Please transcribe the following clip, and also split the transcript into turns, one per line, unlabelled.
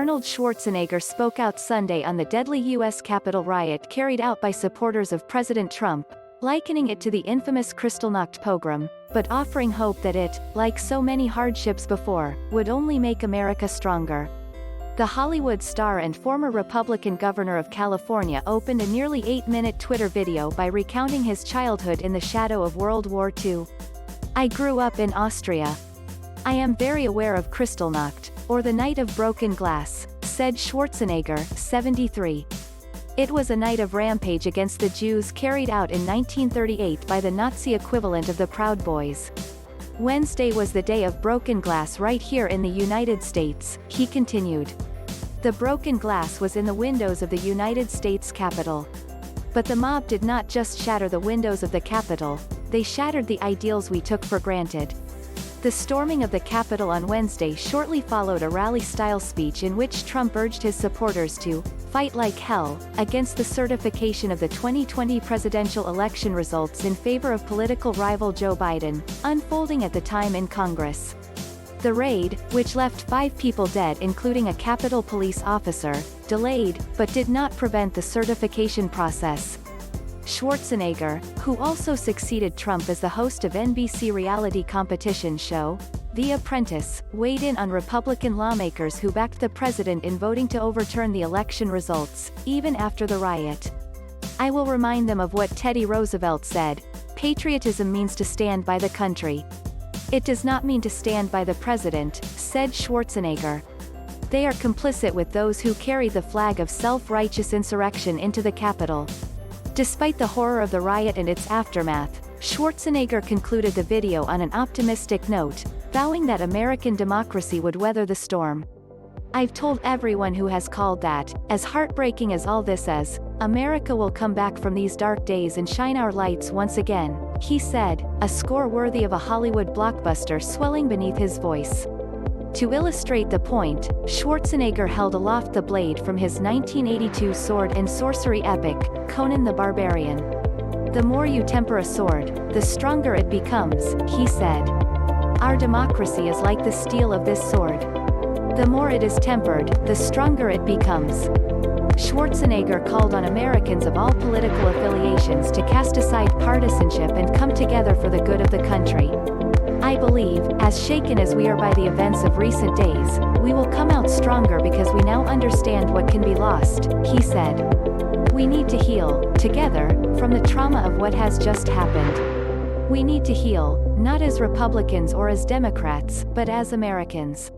Arnold Schwarzenegger spoke out Sunday on the deadly U.S. Capitol riot carried out by supporters of President Trump, likening it to the infamous Kristallnacht pogrom, but offering hope that it, like so many hardships before, would only make America stronger. The Hollywood star and former Republican governor of California opened a nearly 8-minute Twitter video by recounting his childhood in the shadow of World War II. "I grew up in Austria. I am very aware of Kristallnacht, or the Night of Broken Glass," said Schwarzenegger, 73. It was a night of rampage against the Jews carried out in 1938 by the Nazi equivalent of the Proud Boys. "Wednesday was the day of broken glass right here in the United States," he continued. "The broken glass was in the windows of the United States Capitol. But the mob did not just shatter the windows of the Capitol, they shattered the ideals we took for granted." The storming of the Capitol on Wednesday shortly followed a rally-style speech in which Trump urged his supporters to "fight like hell" against the certification of the 2020 presidential election results in favor of political rival Joe Biden, unfolding at the time in Congress. The raid, which left 5 people dead including a Capitol Police officer, delayed, but did not prevent the certification process. Schwarzenegger, who also succeeded Trump as the host of NBC reality competition show, The Apprentice, weighed in on Republican lawmakers who backed the president in voting to overturn the election results, even after the riot. "I will remind them of what Teddy Roosevelt said: patriotism means to stand by the country. It does not mean to stand by the president," said Schwarzenegger. "They are complicit with those who carry the flag of self-righteous insurrection into the Capitol." Despite the horror of the riot and its aftermath, Schwarzenegger concluded the video on an optimistic note, vowing that American democracy would weather the storm. "I've told everyone who has called that, as heartbreaking as all this is, America will come back from these dark days and shine our lights once again," he said, a score worthy of a Hollywood blockbuster swelling beneath his voice. To illustrate the point, Schwarzenegger held aloft the blade from his 1982 sword and sorcery epic, Conan the Barbarian. "The more you temper a sword, the stronger it becomes," he said. "Our democracy is like the steel of this sword. The more it is tempered, the stronger it becomes." Schwarzenegger called on Americans of all political affiliations to cast aside partisanship and come together for the good of the country. "I believe, as shaken as we are by the events of recent days, we will come out stronger because we now understand what can be lost," he said. "We need to heal, together, from the trauma of what has just happened. We need to heal, not as Republicans or as Democrats, but as Americans."